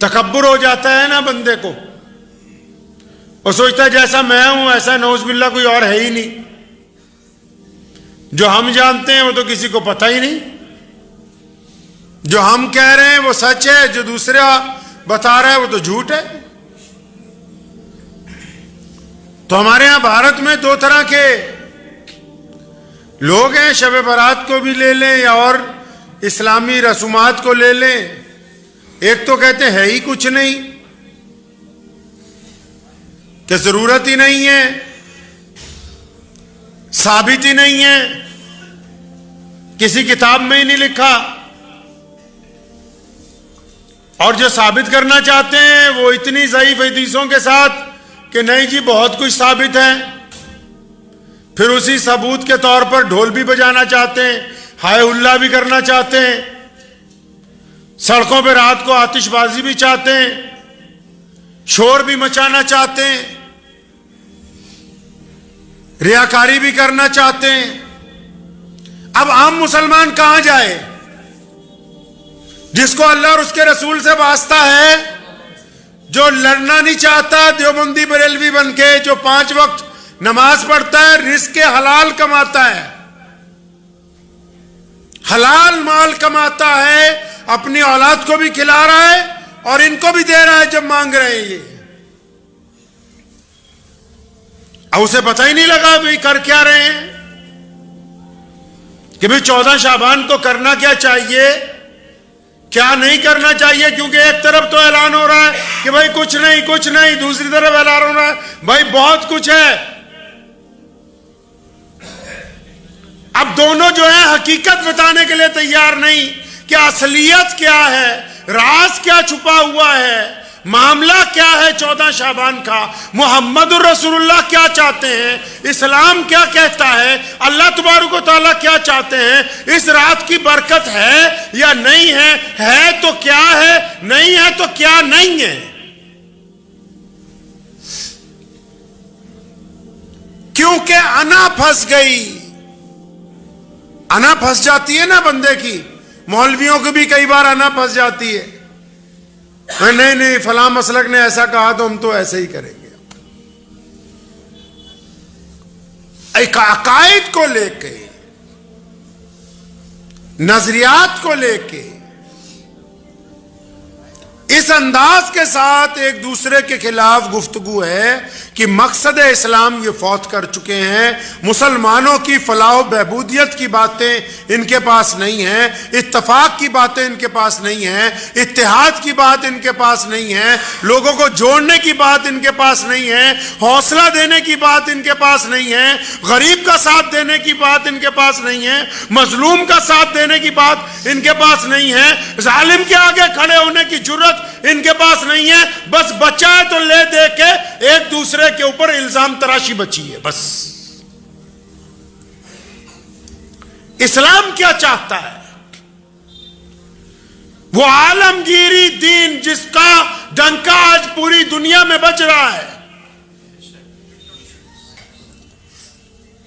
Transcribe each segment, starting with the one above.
تکبر ہو جاتا ہے نا بندے کو، اور سوچتا ہے جیسا میں ہوں ایسا نعوذ باللہ کوئی اور ہے ہی نہیں، جو ہم جانتے ہیں وہ تو کسی کو پتہ ہی نہیں، جو ہم کہہ رہے ہیں وہ سچ ہے، جو دوسرا بتا رہا ہے وہ تو جھوٹ ہے۔ تو ہمارے ہاں بھارت میں دو طرح کے لوگ ہیں، شب برات کو بھی لے لیں یا اور اسلامی رسومات کو لے لیں۔ ایک تو کہتے ہے ہی کچھ نہیں، کہ ضرورت ہی نہیں ہے، ثابت ہی نہیں ہے، کسی کتاب میں ہی نہیں لکھا، اور جو ثابت کرنا چاہتے ہیں وہ اتنی ضعیف حدیثوں کے ساتھ کہ نہیں جی بہت کچھ ثابت ہے، پھر اسی ثبوت کے طور پر ڈھول بھی بجانا چاہتے ہیں، ہائے اللہ بھی کرنا چاہتے ہیں، سڑکوں پہ رات کو آتش بازی بھی چاہتے ہیں، شور بھی مچانا چاہتے ہیں، ریاکاری بھی کرنا چاہتے ہیں۔ اب عام مسلمان کہاں جائے؟ جس کو اللہ اور اس کے رسول سے واسطہ ہے، جو لڑنا نہیں چاہتا دیوبندی بریلوی بن کے، جو 5 وقت نماز پڑھتا ہے، رزق حلال کماتا ہے، حلال مال کماتا ہے، اپنی اولاد کو بھی کھلا رہا ہے اور ان کو بھی دے رہا ہے جب مانگ رہے ہیں یہ، اب اسے پتہ ہی نہیں لگا بھئی کر کیا رہے ہیں، کہ بھئی 14 شعبان کو کرنا کیا چاہیے، کیا نہیں کرنا چاہیے، کیونکہ ایک طرف تو اعلان ہو رہا ہے کہ بھئی کچھ نہیں، دوسری طرف اعلان ہو رہا ہے بھئی بہت کچھ ہے۔ اب دونوں جو ہیں حقیقت بتانے کے لیے تیار نہیں کہ اصلیت کیا ہے، راز کیا چھپا ہوا ہے، معاملہ کیا ہے 14 شعبان کا، محمد الرسول اللہ کیا چاہتے ہیں، اسلام کیا کہتا ہے، اللہ تبارک و تعالیٰ کیا چاہتے ہیں، اس رات کی برکت ہے یا نہیں ہے تو کیا ہے، نہیں ہے تو کیا نہیں ہے۔ کیونکہ انا پھنس گئی، انا پھنس جاتی ہے نا بندے کی، مولویوں کو بھی کئی بار انا پھنس جاتی ہے، نہیں فلاں مسلک نے ایسا کہا تو ہم تو ایسے ہی کریں گے۔ ایک عقائد کو لے کے، نظریات کو لے کے اس انداز کے ساتھ ایک دوسرے کے خلاف گفتگو ہے کہ مقصد اسلام یہ فوت کر چکے ہیں، مسلمانوں کی فلاح و بہبودیت کی باتیں ان کے پاس نہیں ہیں، اتفاق کی باتیں ان کے پاس نہیں ہیں، اتحاد کی بات ان کے پاس نہیں ہے، لوگوں کو جوڑنے کی بات ان کے پاس نہیں ہے، حوصلہ دینے کی بات ان کے پاس نہیں ہے، غریب کا ساتھ دینے کی بات ان کے پاس نہیں ہے، مظلوم کا ساتھ دینے کی بات ان کے پاس نہیں ہے، ظالم کے آگے کھڑے ہونے کی جرأت ان کے پاس نہیں ہے، بس بچا ہے تو لے دے کے ایک دوسرے کے اوپر الزام تراشی بچی ہے بس۔ اسلام کیا چاہتا ہے؟ وہ عالمگیری دین جس کا ڈنکا آج پوری دنیا میں بج رہا ہے،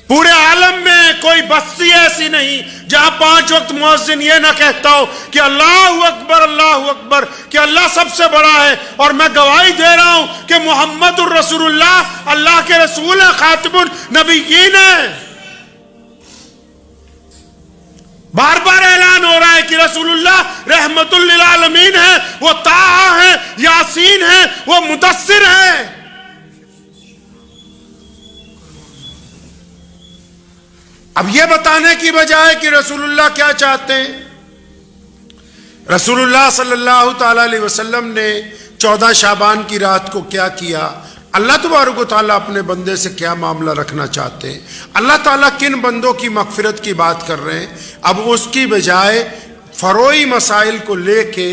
پورے عالم میں کوئی بستی ایسی نہیں جہاں 5 وقت مؤذن یہ نہ کہتا ہو کہ اللہ اکبر، کہ اللہ سب سے بڑا ہے، اور میں گواہی دے رہا ہوں کہ محمد الرسول اللہ اللہ کے رسول ہیں، خاتم النبیین ہیں۔ بار بار اعلان ہو رہا ہے کہ رسول اللہ رحمت للعالمین ہیں، وہ طٰہٰ ہیں، یاسین ہیں، وہ مدثر ہیں۔ اب یہ بتانے کی بجائے کہ رسول اللہ کیا چاہتے ہیں، رسول اللہ صلی اللہ تعالی علیہ وسلم نے 14 شعبان کی رات کو کیا کیا، اللہ تبارک و تعالیٰ اپنے بندے سے کیا معاملہ رکھنا چاہتے ہیں، اللہ تعالیٰ کن بندوں کی مغفرت کی بات کر رہے ہیں، اب اس کی بجائے فروعی مسائل کو لے کے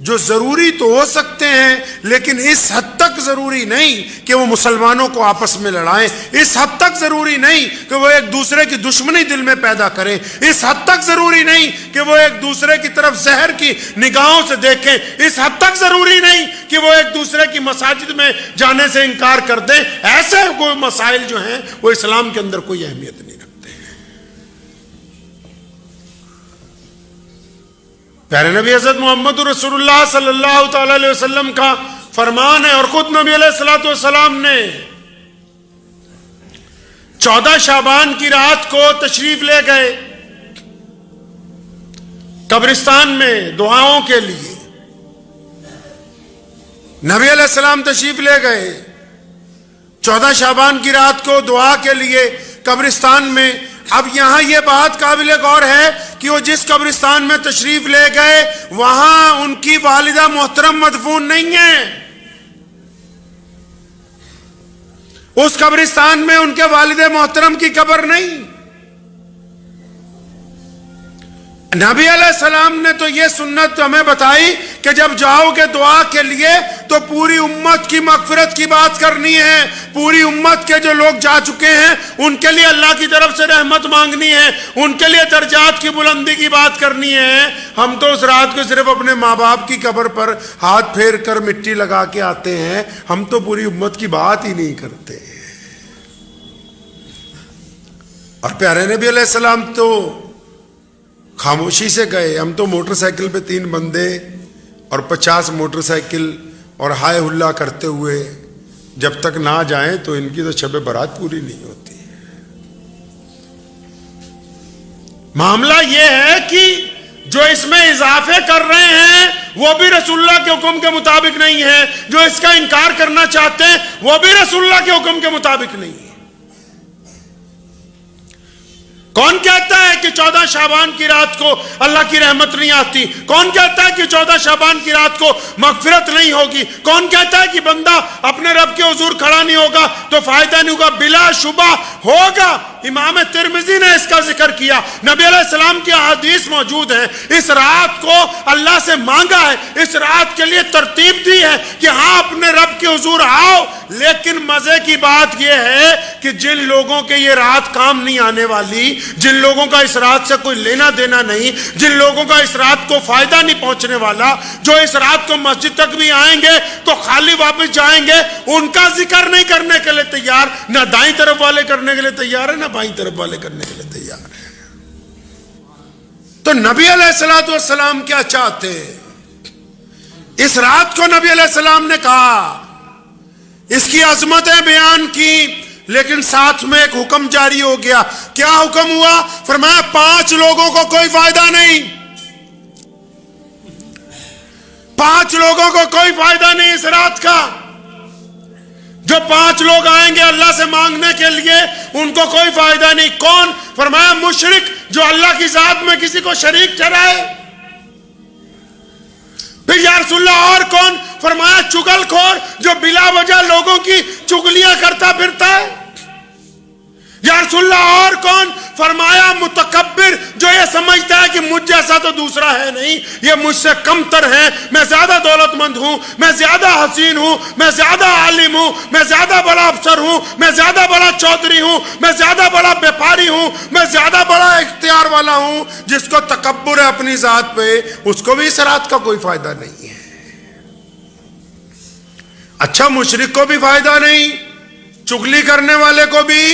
جو ضروری تو ہو سکتے ہیں لیکن اس حد تک ضروری نہیں کہ وہ مسلمانوں کو آپس میں لڑائیں، اس حد تک ضروری نہیں کہ وہ ایک دوسرے کی دشمنی دل میں پیدا کریں، اس حد تک ضروری نہیں کہ وہ ایک دوسرے کی طرف زہر کی نگاہوں سے دیکھیں، اس حد تک ضروری نہیں کہ وہ ایک دوسرے کی مساجد میں جانے سے انکار کر دیں۔ ایسے کوئی مسائل جو ہیں وہ اسلام کے اندر کوئی اہمیت نہیں رکھتے ہیں۔ پیارے نبی حضرت محمد رسول اللہ صلی اللہ تعالی علیہ وسلم کا فرمان ہے، اور خود نبی علیہ الصلوۃ والسلام نے 14 شعبان کی رات کو تشریف لے گئے قبرستان میں دعاؤں کے لیے. نبی علیہ السلام تشریف لے گئے 14 شعبان کی رات کو دعا کے لیے قبرستان میں. اب یہاں یہ بات قابل غور ہے کہ وہ جس قبرستان میں تشریف لے گئے وہاں ان کی والدہ محترم مدفون نہیں ہے. اس قبرستان میں ان کے والد محترم کی قبر نہیں. نبی علیہ السلام نے تو یہ سنت ہمیں بتائی کہ جب جاؤ گے دعا کے لیے تو پوری امت کی مغفرت کی بات کرنی ہے. پوری امت کے جو لوگ جا چکے ہیں ان کے لیے اللہ کی طرف سے رحمت مانگنی ہے، ان کے لیے درجات کی بلندی کی بات کرنی ہے. ہم تو اس رات کو صرف اپنے ماں باپ کی قبر پر ہاتھ پھیر کر مٹی لگا کے آتے ہیں، ہم تو پوری امت کی بات ہی نہیں کرتے. اور پیارے نبی علیہ السلام تو خاموشی سے گئے. ہم تو موٹر سائیکل پہ 3 بندے اور 50 موٹر سائیکل اور ہائے ہلا کرتے ہوئے جب تک نہ جائیں تو ان کی تو شب برات پوری نہیں ہوتی. معاملہ یہ ہے کہ جو اس میں اضافے کر رہے ہیں وہ بھی رسول اللہ کے حکم کے مطابق نہیں ہے، جو اس کا انکار کرنا چاہتے ہیں وہ بھی رسول اللہ کے حکم کے مطابق نہیں ہے. کون کہتا ہے کہ 14 شعبان کی رات کو اللہ کی رحمت نہیں آتی؟ کون کہتا ہے کہ 14 شعبان کی رات کو مغفرت نہیں ہوگی؟ کون کہتا ہے کہ بندہ اپنے رب کے حضور کھڑا نہیں ہوگا تو فائدہ نہیں ہوگا؟ بلا شبہ ہوگا. امام ترمذی نے اس کا ذکر کیا. نبی علیہ السلام کی احادیث موجود ہیں. اس رات کو اللہ سے مانگا ہے، اس رات کے لیے ترتیب دی ہے کہ ہاں اپنے رب کے حضور آؤ. لیکن مزے کی بات یہ ہے کہ جن لوگوں کے یہ رات کام نہیں آنے والی، جن لوگوں کا اس رات سے کوئی لینا دینا نہیں، جن لوگوں کا اس رات کو فائدہ نہیں پہنچنے والا، جو اس رات کو مسجد تک بھی آئیں گے تو خالی واپس جائیں گے، ان کا ذکر نہیں کرنے کے لیے تیار. نہ دائیں طرف والے کرنے کے لیے تیار ہے، نہ بائیں طرف والے کرنے کے لیے تیار ہے. تو نبی علیہ الصلوۃ والسلام کیا چاہتے؟ اس رات کو نبی علیہ السلام نے کہا، اس کی عظمتیں بیان کی، لیکن ساتھ میں ایک حکم جاری ہو گیا. کیا حکم ہوا؟ فرمایا 5 لوگوں کو کوئی فائدہ نہیں. 5 لوگوں کو کوئی فائدہ نہیں اس رات کا. جو 5 لوگ آئیں گے اللہ سے مانگنے کے لیے ان کو کوئی فائدہ نہیں. کون؟ فرمایا مشرک جو اللہ کی ذات میں کسی کو شریک ٹھہرائے. پھر یا رسول اللہ اور کون؟ فرمایا چگل خور جو بلا وجہ لوگوں کی چگلیاں کرتا پھرتا ہے. یا رسول اللہ اور کون؟ فرمایا متکبر جو یہ سمجھتا ہے کہ مجھ جیسا تو دوسرا ہے نہیں، یہ مجھ سے کم تر ہے، میں زیادہ دولت مند ہوں، میں زیادہ حسین ہوں، میں زیادہ عالم ہوں، میں زیادہ بڑا افسر ہوں، میں زیادہ بڑا چودھری ہوں، میں زیادہ بڑا بیپاری ہوں، میں زیادہ بڑا اختیار والا ہوں. جس کو تکبر ہے اپنی ذات پہ اس کو بھی اس رات کا کوئی فائدہ نہیں ہے. اچھا مشرک کو بھی فائدہ نہیں، چگلی کرنے والے کو بھی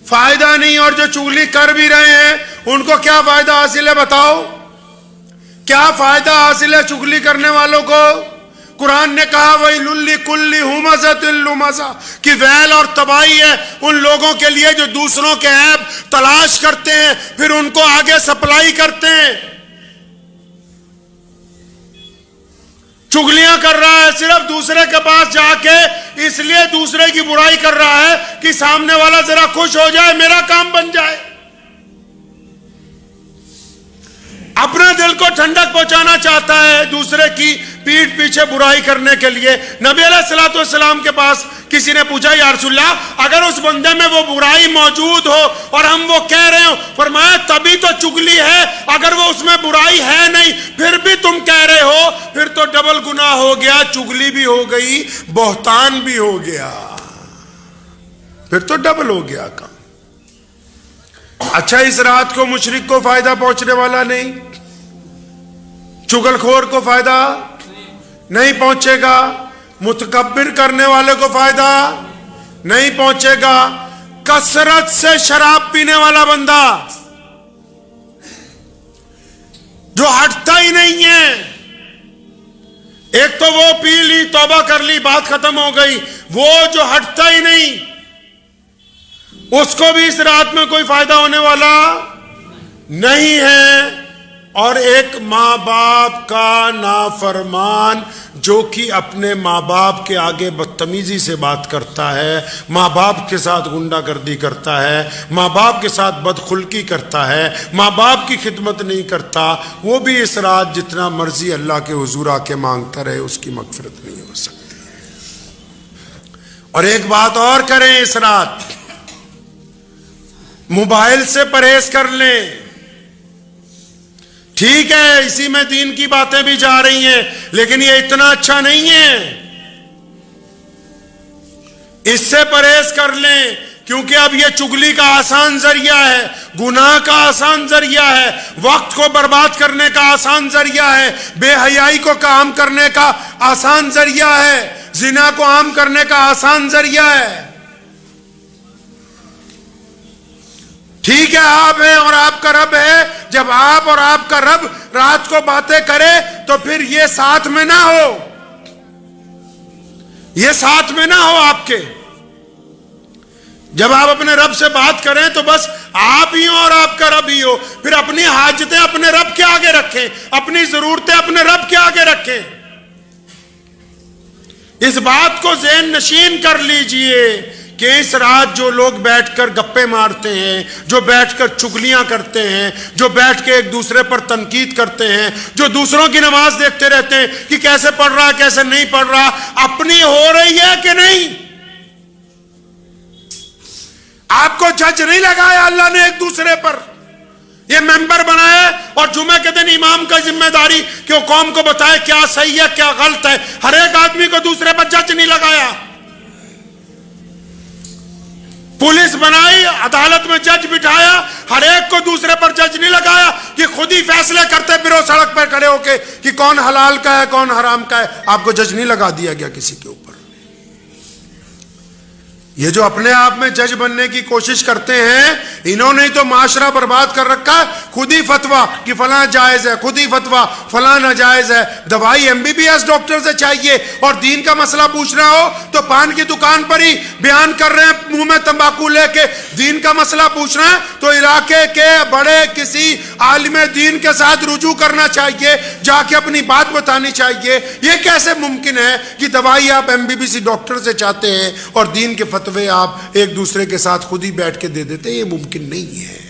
فائدہ نہیں، اور جو چگلی کر بھی رہے ہیں ان کو کیا فائدہ حاصل ہے؟ بتاؤ کیا فائدہ حاصل ہے چگلی کرنے والوں کو؟ قرآن نے کہا وَيْلٌ لِكُلِّ ہُمَزَةٍ لُمَزَةٍ کہ ویل اور تباہی ہے ان لوگوں کے لیے جو دوسروں کے عیب تلاش کرتے ہیں پھر ان کو آگے سپلائی کرتے ہیں. چگلیاں کر رہا ہے صرف دوسرے کے پاس جا کے، اس لیے دوسرے کی برائی کر رہا ہے کہ سامنے والا ذرا خوش ہو جائے، میرا کام بن جائے. اپنے دل کو ٹھنڈک پہنچانا چاہتا ہے دوسرے کی پیٹھ پیچھے برائی کرنے کے لیے. نبی علیہ الصلوۃ والسلام کے پاس کسی نے پوچھا یا رسول اللہ اگر اس بندے میں وہ برائی موجود ہو اور ہم وہ کہہ رہے ہو، فرمایا تبھی تو چگلی ہے. اگر وہ اس میں برائی ہے نہیں پھر بھی تم کہہ رہے ہو پھر تو ڈبل گناہ ہو گیا، چگلی بھی ہو گئی، بہتان بھی ہو گیا، پھر تو ڈبل ہو گیا کام. اچھا اس رات کو مشرک کو فائدہ پہنچنے والا نہیں، چگل خور کو فائدہ نہیں پہنچے گا، متکبر کرنے والے کو فائدہ نہیں پہنچے گا. کثرت سے شراب پینے والا بندہ جو ہٹتا ہی نہیں ہے. ایک تو وہ پی لی، توبہ کر لی، بات ختم ہو گئی. وہ جو ہٹتا ہی نہیں، اس کو بھی اس رات میں کوئی فائدہ ہونے والا نہیں ہے. اور ایک ماں باپ کا نافرمان جو کہ اپنے ماں باپ کے آگے بدتمیزی سے بات کرتا ہے، ماں باپ کے ساتھ غنڈہ گردی کرتا ہے، ماں باپ کے ساتھ بدخلقی کرتا ہے، ماں باپ کی خدمت نہیں کرتا، وہ بھی اس رات جتنا مرضی اللہ کے حضور آ کے مانگتا رہے، اس کی مغفرت نہیں ہو سکتی. اور ایک بات اور کریں اس رات، موبائل سے پرہیز کر لیں. ٹھیک ہے اسی میں دین کی باتیں بھی جا رہی ہیں، لیکن یہ اتنا اچھا نہیں ہے. اس سے پرہیز کر لیں، کیونکہ اب یہ چگلی کا آسان ذریعہ ہے، گناہ کا آسان ذریعہ ہے، وقت کو برباد کرنے کا آسان ذریعہ ہے، بے حیائی کو عام کرنے کا آسان ذریعہ ہے، زنا کو عام کرنے کا آسان ذریعہ ہے. ٹھیک ہے آپ ہیں اور آپ کا رب ہے. جب آپ اور آپ کا رب رات کو باتیں کرے تو پھر یہ ساتھ میں نہ ہو، یہ ساتھ میں نہ ہو آپ کے. جب آپ اپنے رب سے بات کریں تو بس آپ ہی ہو اور آپ کا رب ہی ہو. پھر اپنی حاجتیں اپنے رب کے آگے رکھیں، اپنی ضرورتیں اپنے رب کے آگے رکھیں. اس بات کو ذہن نشین کر لیجئے کہ اس رات جو لوگ بیٹھ کر گپے مارتے ہیں، جو بیٹھ کر چگلیاں کرتے ہیں، جو بیٹھ کے ایک دوسرے پر تنقید کرتے ہیں، جو دوسروں کی نماز دیکھتے رہتے ہیں کہ کیسے پڑھ رہا کیسے نہیں پڑھ رہا، اپنی ہو رہی ہے کہ نہیں؟ آپ کو جج نہیں لگایا اللہ نے ایک دوسرے پر، یہ ممبر بنائے اور جمعہ کے دن امام کا ذمہ داری کہ وہ قوم کو بتائے کیا صحیح ہے کیا غلط ہے. ہر ایک آدمی کو دوسرے پر جج نہیں لگایا. پولیس بنائی، عدالت میں جج بٹھایا، ہر ایک کو دوسرے پر جج نہیں لگایا کہ خود ہی فیصلے کرتے پھرو سڑک پر کھڑے ہو کے کہ کون حلال کا ہے کون حرام کا ہے. آپ کو جج نہیں لگا دیا گیا کسی کے اوپر. یہ جو اپنے آپ میں جج بننے کی کوشش کرتے ہیں، انہوں نے تو معاشرہ برباد کر رکھا. خود ہی فتویٰ کہ فلاں جائز ہے، خود ہی فتویٰ فلاں ناجائز ہے. دوائی MBBS ڈاکٹر سے چاہیے اور دین کا مسئلہ پوچھنا ہو تو پان کی دکان پر ہی بیان کر رہے ہیں منہ میں تمباکو لے کے. دین کا مسئلہ پوچھنا ہے تو علاقے کے بڑے کسی عالم دین کے ساتھ رجوع کرنا چاہیے، جا کے اپنی بات بتانی چاہیے. یہ کیسے ممکن ہے کہ دوائی آپ MBBS ڈاکٹر سے چاہتے ہیں اور دین کے فتوے آپ ایک دوسرے کے ساتھ خود ہی بیٹھ کے دے دیتے ہیں؟ یہ ممکن نہیں ہے.